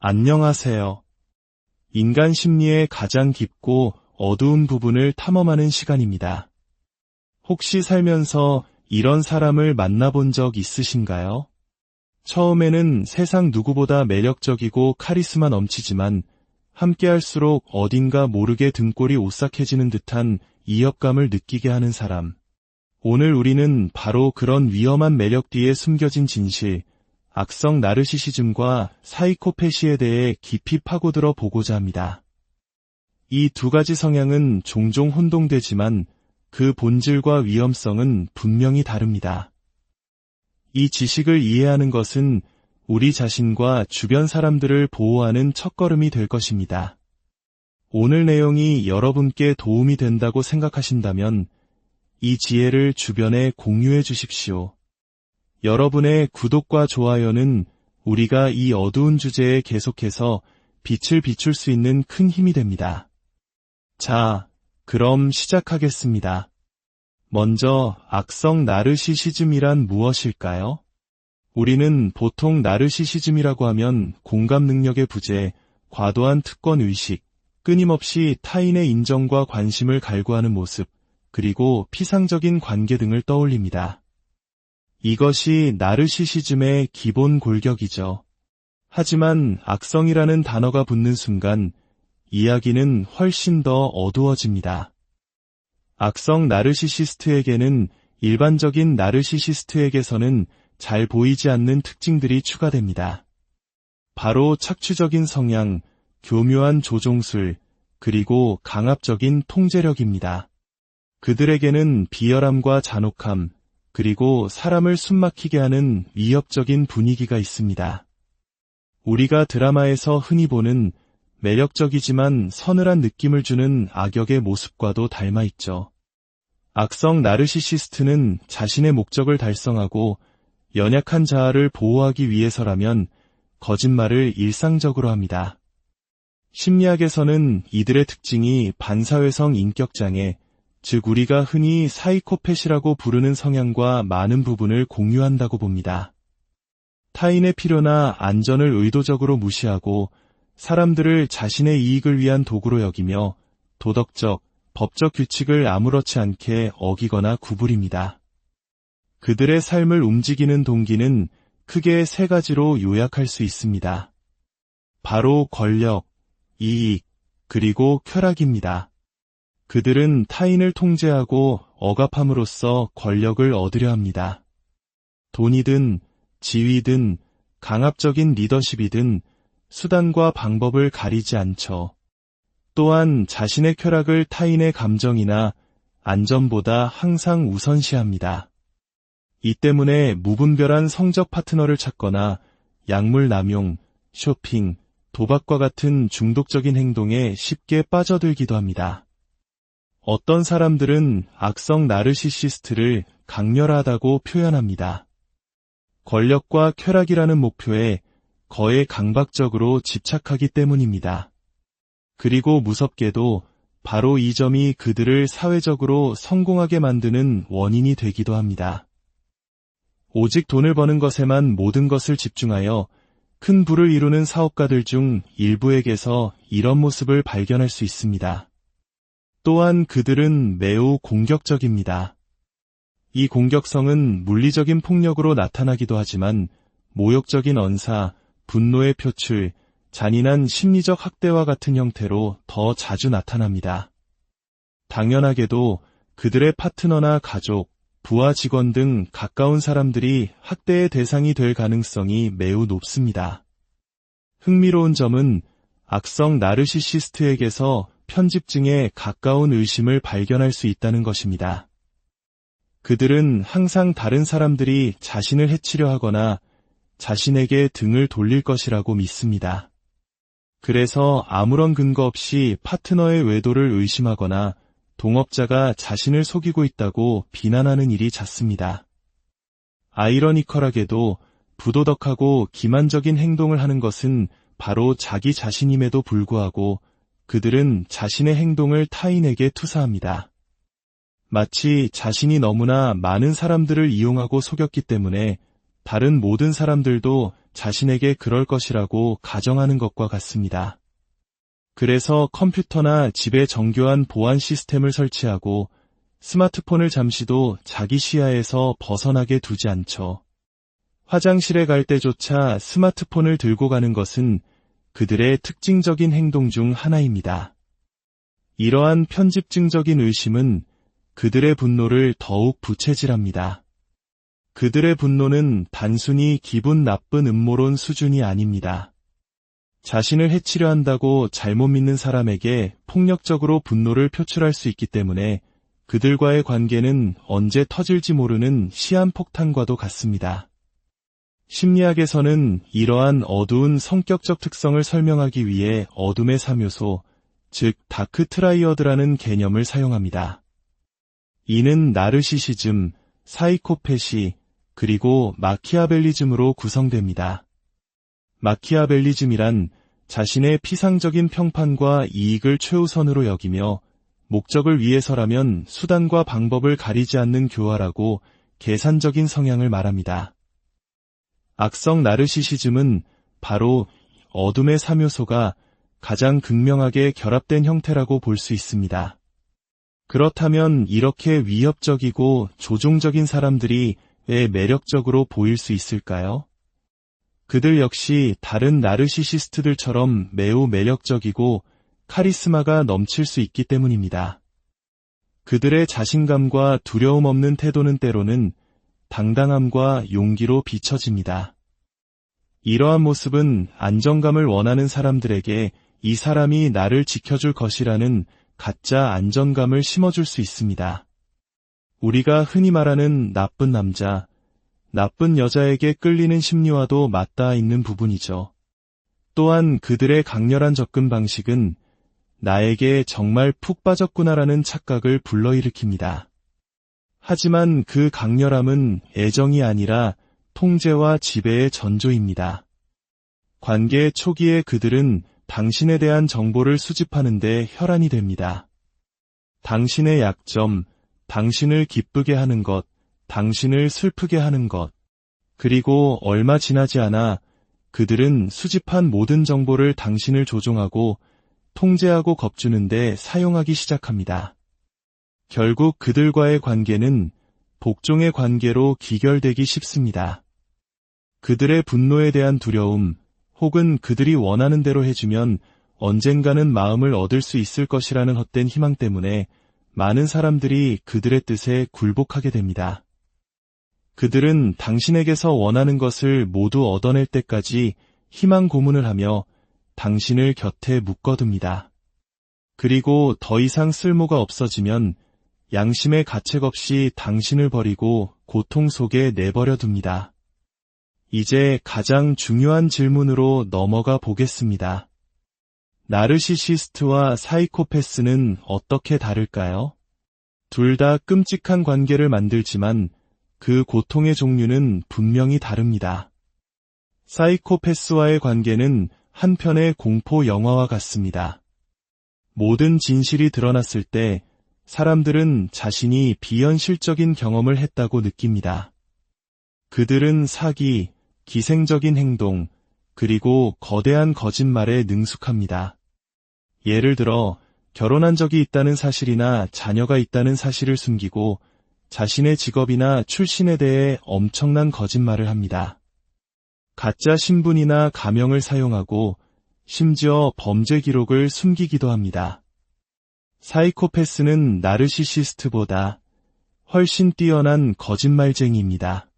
안녕하세요. 인간 심리의 가장 깊고 어두운 부분을 탐험하는 시간입니다. 혹시 살면서 이런 사람을 만나본 적 있으신가요? 처음에는 세상 누구보다 매력적이고 카리스마 넘치지만 함께할수록 어딘가 모르게 등골이 오싹해지는 듯한 이협감을 느끼게 하는 사람. 오늘 우리는 바로 그런 위험한 매력 뒤에 숨겨진 진실, 악성 나르시시즘과 사이코패시에 대해 깊이 파고들어 보고자 합니다. 이 두 가지 성향은 종종 혼동되지만 그 본질과 위험성은 분명히 다릅니다. 이 지식을 이해하는 것은 우리 자신과 주변 사람들을 보호하는 첫걸음이 될 것입니다. 오늘 내용이 여러분께 도움이 된다고 생각하신다면 이 지혜를 주변에 공유해 주십시오. 여러분의 구독과 좋아요는 우리가 이 어두운 주제에 계속해서 빛을 비출 수 있는 큰 힘이 됩니다. 자, 그럼 시작하겠습니다. 먼저 악성 나르시시즘이란 무엇일까요? 우리는 보통 나르시시즘이라고 하면 공감 능력의 부재, 과도한 특권의식, 끊임없이 타인의 인정과 관심을 갈구하는 모습, 그리고 피상적인 관계 등을 떠올립니다. 이것이 나르시시즘의 기본 골격이죠. 하지만 악성이라는 단어가 붙는 순간 이야기는 훨씬 더 어두워집니다. 악성 나르시시스트에게는 일반적인 나르시시스트에게서는 잘 보이지 않는 특징들이 추가됩니다. 바로 착취적인 성향, 교묘한 조종술, 그리고 강압적인 통제력입니다. 그들에게는 비열함과 잔혹함, 그리고 사람을 숨막히게 하는 위협적인 분위기가 있습니다. 우리가 드라마에서 흔히 보는 매력적이지만 서늘한 느낌을 주는 악역의 모습과도 닮아있죠. 악성 나르시시스트는 자신의 목적을 달성하고 연약한 자아를 보호하기 위해서라면 거짓말을 일상적으로 합니다. 심리학에서는 이들의 특징이 반사회성 인격장애, 즉 우리가 흔히 사이코패시라고 부르는 성향과 많은 부분을 공유한다고 봅니다. 타인의 필요나 안전을 의도적으로 무시하고 사람들을 자신의 이익을 위한 도구로 여기며 도덕적, 법적 규칙을 아무렇지 않게 어기거나 구부립니다. 그들의 삶을 움직이는 동기는 크게 세 가지로 요약할 수 있습니다. 바로 권력, 이익, 그리고 쾌락입니다. 그들은 타인을 통제하고 억압함으로써 권력을 얻으려 합니다. 돈이든 지위든 강압적인 리더십이든 수단과 방법을 가리지 않죠. 또한 자신의 쾌락을 타인의 감정이나 안전보다 항상 우선시합니다. 이 때문에 무분별한 성적 파트너를 찾거나 약물 남용, 쇼핑, 도박과 같은 중독적인 행동에 쉽게 빠져들기도 합니다. 어떤 사람들은 악성 나르시시스트를 강렬하다고 표현합니다. 권력과 쾌락이라는 목표에 거에 강박적으로 집착하기 때문입니다. 그리고 무섭게도 바로 이 점이 그들을 사회적으로 성공하게 만드는 원인이 되기도 합니다. 오직 돈을 버는 것에만 모든 것을 집중하여 큰 부를 이루는 사업가들 중 일부에게서 이런 모습을 발견할 수 있습니다. 또한 그들은 매우 공격적입니다. 이 공격성은 물리적인 폭력으로 나타나기도 하지만 모욕적인 언사, 분노의 표출, 잔인한 심리적 학대와 같은 형태로 더 자주 나타납니다. 당연하게도 그들의 파트너나 가족, 부하 직원 등 가까운 사람들이 학대의 대상이 될 가능성이 매우 높습니다. 흥미로운 점은 악성 나르시시스트에게서 편집증에 가까운 의심을 발견할 수 있다는 것입니다. 그들은 항상 다른 사람들이 자신을 해치려 하거나 자신에게 등을 돌릴 것이라고 믿습니다. 그래서 아무런 근거 없이 파트너의 외도를 의심하거나 동업자가 자신을 속이고 있다고 비난하는 일이 잦습니다. 아이러니컬하게도 부도덕하고 기만적인 행동을 하는 것은 바로 자기 자신임에도 불구하고 그들은 자신의 행동을 타인에게 투사합니다. 마치 자신이 너무나 많은 사람들을 이용하고 속였기 때문에 다른 모든 사람들도 자신에게 그럴 것이라고 가정하는 것과 같습니다. 그래서 컴퓨터나 집에 정교한 보안 시스템을 설치하고 스마트폰을 잠시도 자기 시야에서 벗어나게 두지 않죠. 화장실에 갈 때조차 스마트폰을 들고 가는 것은 그들의 특징적인 행동 중 하나입니다. 이러한 편집증적인 의심은 그들의 분노를 더욱 부채질합니다. 그들의 분노는 단순히 기분 나쁜 음모론 수준이 아닙니다. 자신을 해치려 한다고 잘못 믿는 사람에게 폭력적으로 분노를 표출할 수 있기 때문에 그들과의 관계는 언제 터질지 모르는 시한폭탄과도 같습니다. 심리학에서는 이러한 어두운 성격적 특성을 설명하기 위해 어둠의 3요소, 즉 다크 트라이어드라는 개념을 사용합니다. 이는 나르시시즘, 사이코패시, 그리고 마키아벨리즘으로 구성됩니다. 마키아벨리즘이란 자신의 피상적인 평판과 이익을 최우선으로 여기며 목적을 위해서라면 수단과 방법을 가리지 않는 교활하고 계산적인 성향을 말합니다. 악성 나르시시즘은 바로 어둠의 3요소가 가장 극명하게 결합된 형태라고 볼 수 있습니다. 그렇다면 이렇게 위협적이고 조종적인 사람들이 왜 매력적으로 보일 수 있을까요? 그들 역시 다른 나르시시스트들처럼 매우 매력적이고 카리스마가 넘칠 수 있기 때문입니다. 그들의 자신감과 두려움 없는 태도는 때로는 당당함과 용기로 비춰집니다. 이러한 모습은 안정감을 원하는 사람들에게 이 사람이 나를 지켜줄 것이라는 가짜 안정감을 심어줄 수 있습니다. 우리가 흔히 말하는 나쁜 남자, 나쁜 여자에게 끌리는 심리와도 맞닿아 있는 부분이죠. 또한 그들의 강렬한 접근 방식은 나에게 정말 푹 빠졌구나라는 착각을 불러일으킵니다. 하지만 그 강렬함은 애정이 아니라 통제와 지배의 전조입니다. 관계의 초기에 그들은 당신에 대한 정보를 수집하는 데 혈안이 됩니다. 당신의 약점, 당신을 기쁘게 하는 것, 당신을 슬프게 하는 것, 그리고 얼마 지나지 않아 그들은 수집한 모든 정보를 당신을 조종하고 통제하고 겁주는데 사용하기 시작합니다. 결국 그들과의 관계는 복종의 관계로 기결되기 쉽습니다. 그들의 분노에 대한 두려움, 혹은 그들이 원하는 대로 해주면 언젠가는 마음을 얻을 수 있을 것이라는 헛된 희망 때문에 많은 사람들이 그들의 뜻에 굴복하게 됩니다. 그들은 당신에게서 원하는 것을 모두 얻어낼 때까지 희망 고문을 하며 당신을 곁에 묶어둡니다. 그리고 더 이상 쓸모가 없어지면 양심의 가책 없이 당신을 버리고 고통 속에 내버려 둡니다. 이제 가장 중요한 질문으로 넘어가 보겠습니다. 나르시시스트와 사이코패스는 어떻게 다를까요? 둘 다 끔찍한 관계를 만들지만 그 고통의 종류는 분명히 다릅니다. 사이코패스와의 관계는 한편의 공포 영화와 같습니다. 모든 진실이 드러났을 때 사람들은 자신이 비현실적인 경험을 했다고 느낍니다. 그들은 사기, 기생적인 행동, 그리고 거대한 거짓말에 능숙합니다. 예를 들어 결혼한 적이 있다는 사실이나 자녀가 있다는 사실을 숨기고 자신의 직업이나 출신에 대해 엄청난 거짓말을 합니다. 가짜 신분이나 가명을 사용하고 심지어 범죄 기록을 숨기기도 합니다. 사이코패스는 나르시시스트보다 훨씬 뛰어난 거짓말쟁이입니다.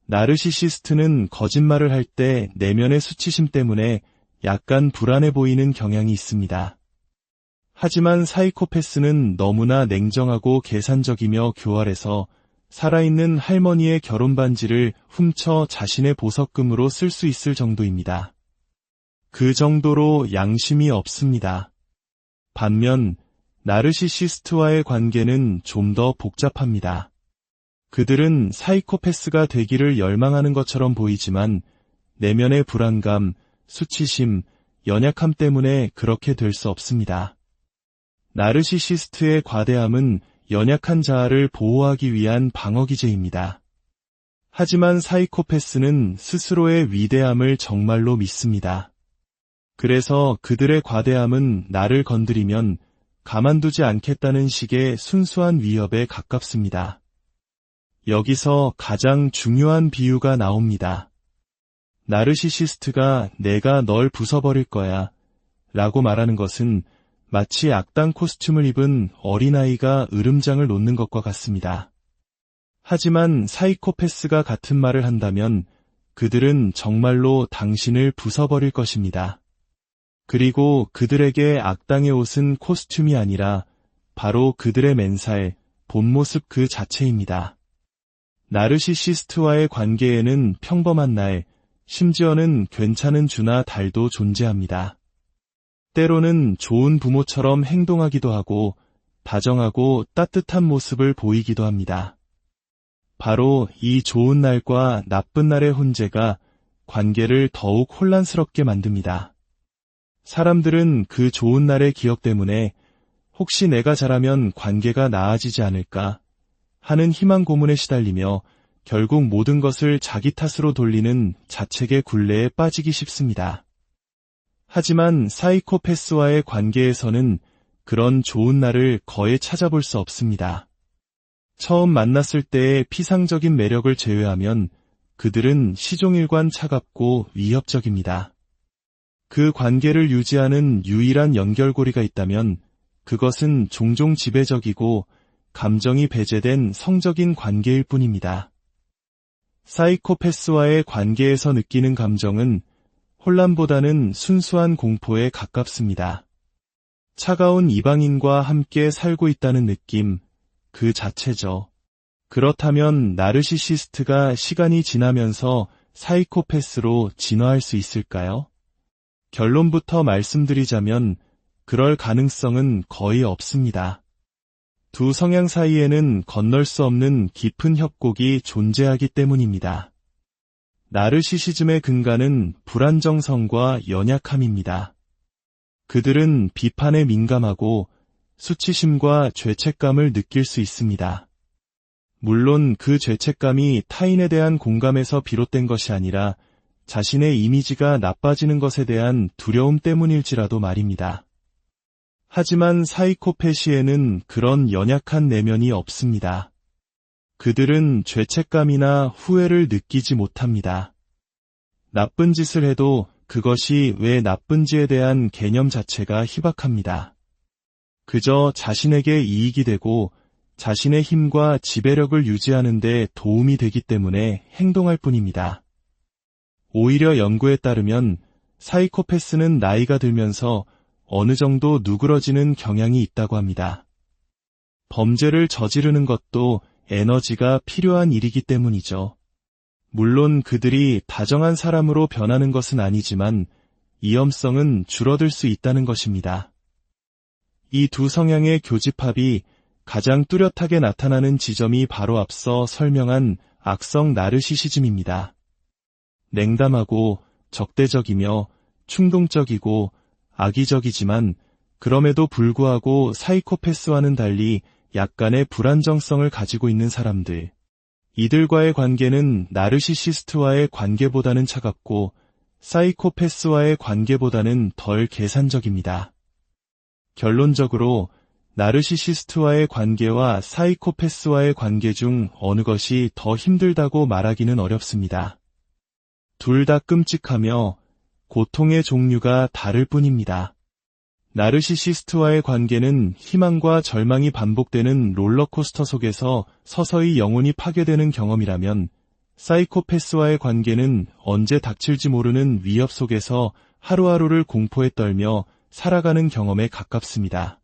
나르시시스트는 거짓말을 할 때 내면의 수치심 때문에 약간 불안해 보이는 경향이 있습니다. 하지만 사이코패스는 너무나 냉정하고 계산적이며 교활해서 살아있는 할머니의 결혼 반지를 훔쳐 자신의 보석금으로 쓸 수 있을 정도입니다. 그 정도로 양심이 없습니다. 반면 나르시시스트와의 관계는 좀 더 복잡합니다. 그들은 사이코패스가 되기를 열망하는 것처럼 보이지만 내면의 불안감, 수치심, 연약함 때문에 그렇게 될 수 없습니다. 나르시시스트의 과대함은 연약한 자아를 보호하기 위한 방어기제입니다. 하지만 사이코패스는 스스로의 위대함을 정말로 믿습니다. 그래서 그들의 과대함은 나를 건드리면 가만두지 않겠다는 식의 순수한 위협에 가깝습니다. 여기서 가장 중요한 비유가 나옵니다. 나르시시스트가 내가 널 부숴버릴 거야 라고 말하는 것은 마치 악당 코스튬을 입은 어린아이가 으름장을 놓는 것과 같습니다. 하지만 사이코패스가 같은 말을 한다면 그들은 정말로 당신을 부숴버릴 것입니다. 그리고 그들에게 악당의 옷은 코스튬이 아니라 바로 그들의 맨살, 본 모습 그 자체입니다. 나르시시스트와의 관계에는 평범한 날, 심지어는 괜찮은 주나 달도 존재합니다. 때로는 좋은 부모처럼 행동하기도 하고 다정하고 따뜻한 모습을 보이기도 합니다. 바로 이 좋은 날과 나쁜 날의 혼재가 관계를 더욱 혼란스럽게 만듭니다. 사람들은 그 좋은 날의 기억 때문에 혹시 내가 잘하면 관계가 나아지지 않을까 하는 희망 고문에 시달리며 결국 모든 것을 자기 탓으로 돌리는 자책의 굴레에 빠지기 쉽습니다. 하지만 사이코패스와의 관계에서는 그런 좋은 날을 거의 찾아볼 수 없습니다. 처음 만났을 때의 피상적인 매력을 제외하면 그들은 시종일관 차갑고 위협적입니다. 그 관계를 유지하는 유일한 연결고리가 있다면 그것은 종종 지배적이고 감정이 배제된 성적인 관계일 뿐입니다. 사이코패스와의 관계에서 느끼는 감정은 혼란보다는 순수한 공포에 가깝습니다. 차가운 이방인과 함께 살고 있다는 느낌, 그 자체죠. 그렇다면 나르시시스트가 시간이 지나면서 사이코패스로 진화할 수 있을까요? 결론부터 말씀드리자면 그럴 가능성은 거의 없습니다. 두 성향 사이에는 건널 수 없는 깊은 협곡이 존재하기 때문입니다. 나르시시즘의 근간은 불안정성과 연약함입니다. 그들은 비판에 민감하고 수치심과 죄책감을 느낄 수 있습니다. 물론 그 죄책감이 타인에 대한 공감에서 비롯된 것이 아니라 자신의 이미지가 나빠지는 것에 대한 두려움 때문일지라도 말입니다. 하지만 사이코패시에는 그런 연약한 내면이 없습니다. 그들은 죄책감이나 후회를 느끼지 못합니다. 나쁜 짓을 해도 그것이 왜 나쁜지에 대한 개념 자체가 희박합니다. 그저 자신에게 이익이 되고 자신의 힘과 지배력을 유지하는 데 도움이 되기 때문에 행동할 뿐입니다. 오히려 연구에 따르면 사이코패스는 나이가 들면서 어느 정도 누그러지는 경향이 있다고 합니다. 범죄를 저지르는 것도 에너지가 필요한 일이기 때문이죠. 물론 그들이 다정한 사람으로 변하는 것은 아니지만 위험성은 줄어들 수 있다는 것입니다. 이 두 성향의 교집합이 가장 뚜렷하게 나타나는 지점이 바로 앞서 설명한 악성 나르시시즘입니다. 냉담하고 적대적이며 충동적이고 악의적이지만 그럼에도 불구하고 사이코패스와는 달리 약간의 불안정성을 가지고 있는 사람들. 이들과의 관계는 나르시시스트와의 관계보다는 차갑고 사이코패스와의 관계보다는 덜 계산적입니다. 결론적으로 나르시시스트와의 관계와 사이코패스와의 관계 중 어느 것이 더 힘들다고 말하기는 어렵습니다. 둘 다 끔찍하며 고통의 종류가 다를 뿐입니다. 나르시시스트와의 관계는 희망과 절망이 반복되는 롤러코스터 속에서 서서히 영혼이 파괴되는 경험이라면 사이코패스와의 관계는 언제 닥칠지 모르는 위협 속에서 하루하루를 공포에 떨며 살아가는 경험에 가깝습니다.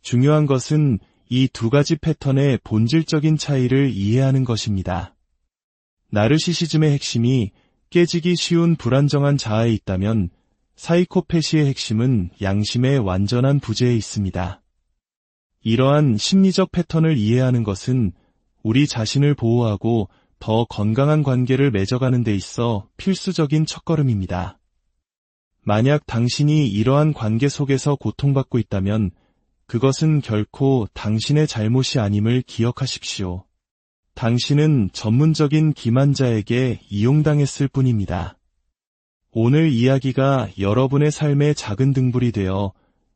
중요한 것은 이 두 가지 패턴의 본질적인 차이를 이해하는 것입니다. 나르시시즘의 핵심이 깨지기 쉬운 불안정한 자아에 있다면 사이코패시의 핵심은 양심의 완전한 부재에 있습니다. 이러한 심리적 패턴을 이해하는 것은 우리 자신을 보호하고 더 건강한 관계를 맺어가는 데 있어 필수적인 첫걸음입니다. 만약 당신이 이러한 관계 속에서 고통받고 있다면 그것은 결코 당신의 잘못이 아님을 기억하십시오. 당신은 전문적인 기만자에게 이용당했을 뿐입니다. 오늘 이야기가 여러분의 삶의 작은 등불이 되어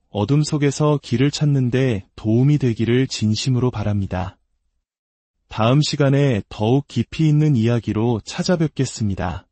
어둠 속에서 길을 찾는데 도움이 되기를 진심으로 바랍니다. 다음 시간에 더욱 깊이 있는 이야기로 찾아뵙겠습니다.